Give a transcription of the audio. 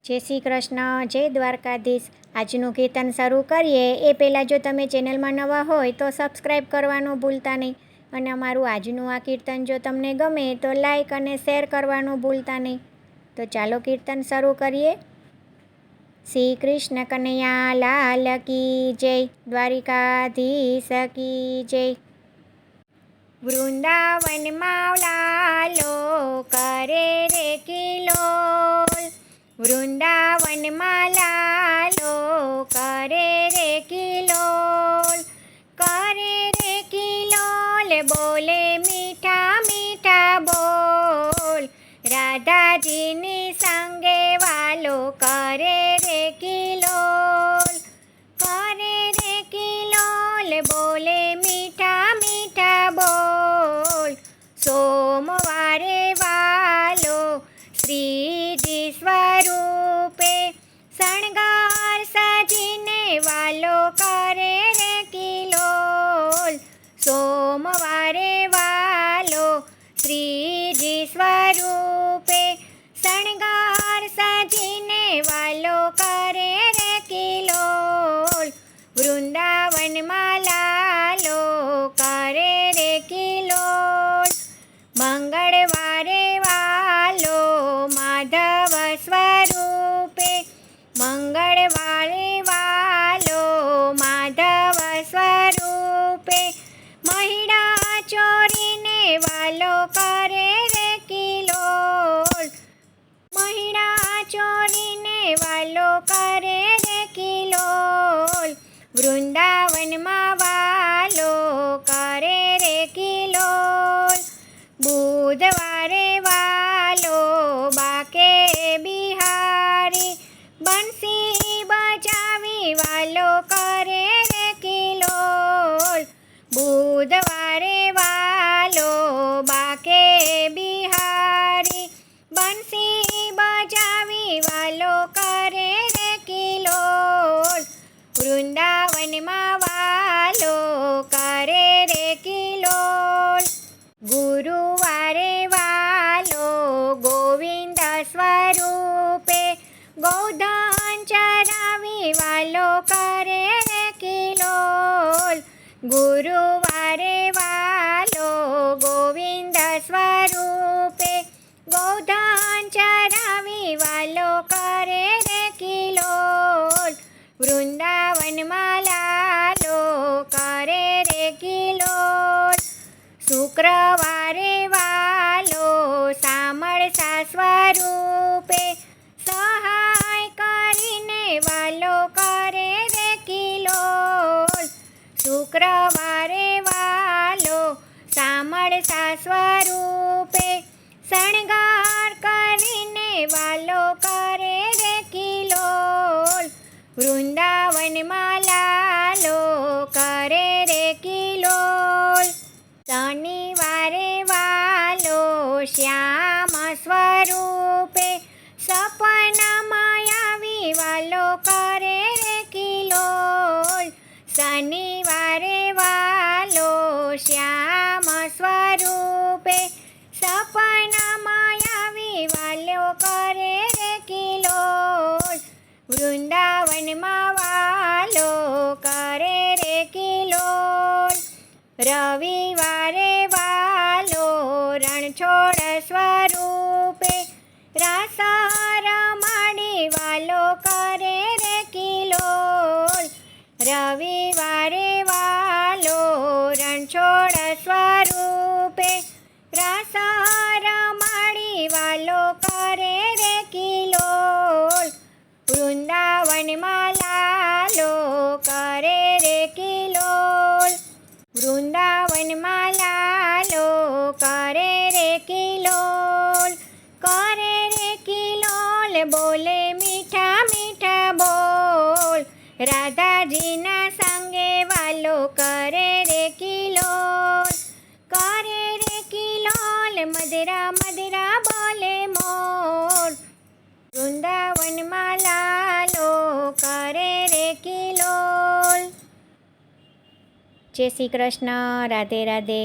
જય શ્રી કૃષ્ણ, જય દ્વારકાધીશ. આજનું કીર્તન શરૂ કરીએ એ પહેલાં જો તમે ચેનલમાં નવા હોય તો સબસ્ક્રાઈબ કરવાનું ભૂલતા નહીં. અને અમારું આજનું આ કીર્તન જો તમને ગમે તો લાઈક અને શેર કરવાનું ભૂલતા નહીં. તો ચાલો કીર્તન શરૂ કરીએ. શ્રી કૃષ્ણ કનૈયા લાલ કી જય, દ્વારિકાધીશ કી જય. વૃંદાવનમાં લાલો કરે રે કિલોલ, વૃંદાવનમાં લાલો કરે રે કિલોલ, કરે રે કિલોલ, બોલે મીઠા મીઠા બોલ, રાધાજીની સંગે વાલો કરે રે કિલોલ, કરે રે કિલોલ, બોલે મીઠા મીઠા બોલ. સોમવારે વાલો શ્રીજી સ્વરૂપે, શણગાર સજીને વાલો કરે રે કિલોલ, સોમવારે વાલો શ્રીજી સ્વરૂપે, શણગાર સજીને વાલો કરે રે કિલોલ, વૃંદાવનમાં લાલો કરે રે કિલોલ. મંગળવારે વાલો માધવ સ્વરૂપે, મંગળવારે વાલો માધવ સ્વરૂપે, મહિડા ચોરીને વાલો કરે રે કિલોલ, મહિડા ચોરીને વાલો કરે રે કિલોલ, વૃંદાવનમાં વાલો કરે રે કિલોલ. બુધવારે વાલો બાકે બિહારી, બંસી બજાવી વાલો કરે રે કિલોલ, બુધવારે વાલો બાકે બિહારી, બંસી બજાવી વાલો કરે રે કિલોલ, વૃંદાવનમાં વાલો કરે રે કિલોલ. ગુરુવારે વાલો ગોવિંદ સ્વરૂપે, ગોધન ચરાવી વાલો કરે રે કિલોલ, ગુરુવારે વાલો ગોવિંદ સ્વરૂપે, ગોધન ચરાવી વાલો કરે રે કિલોલ, વૃંદાવનમાં લાલો કરે રે કિલોલ. શુક્રવારે વાલો સામળસા સ્વરૂપે, સહાય કરીને વાલો કરે રે કિલોલ, શુક્રવારે વાલો સામળસા સ્વરૂપે, શણગાર કરીને વાલો કરે રે કિલોલ, વૃંદાવનમાં લાલો કરે રે કિલોલ. શનિવારે વાલો શ્યામ સ્વરૂપે, સપનામાં આવી વાલો કરે રે કિલોલ, શનિવારે વાલો શ્યામ સ્વરૂપે, સપનામાં આવી વાલો કરે રે કિલોલ, વૃંદાવનમાં વાલો કરે રે કિલોલ. રવિવારે વાલો રણછોડ સ્વરૂપે, રાસ રમાડી વાલો કરે રે કિલોલ, રવિવારે વાલો રણછોડ સ્વરૂપે, રાસ રમાડી વાલો કરે રે કિલોલ, વૃંદાવનમાં લાલો કરે રે કિલોલ, વૃંદાવનમાં લાલો કરે રે કિલોલ, કરે રે કિલોલ, બોલે મીઠા મીઠા બોલ, રાધાજીના સંગે વાલો કરે રે કિલોલ, કરે રે કિલોલ, મધરા મધરા બોલે મોર, વૃંદાવનમાં લાલો કરે રે કિલોલ. જય શ્રી કૃષ્ણ, રાધે રાધે.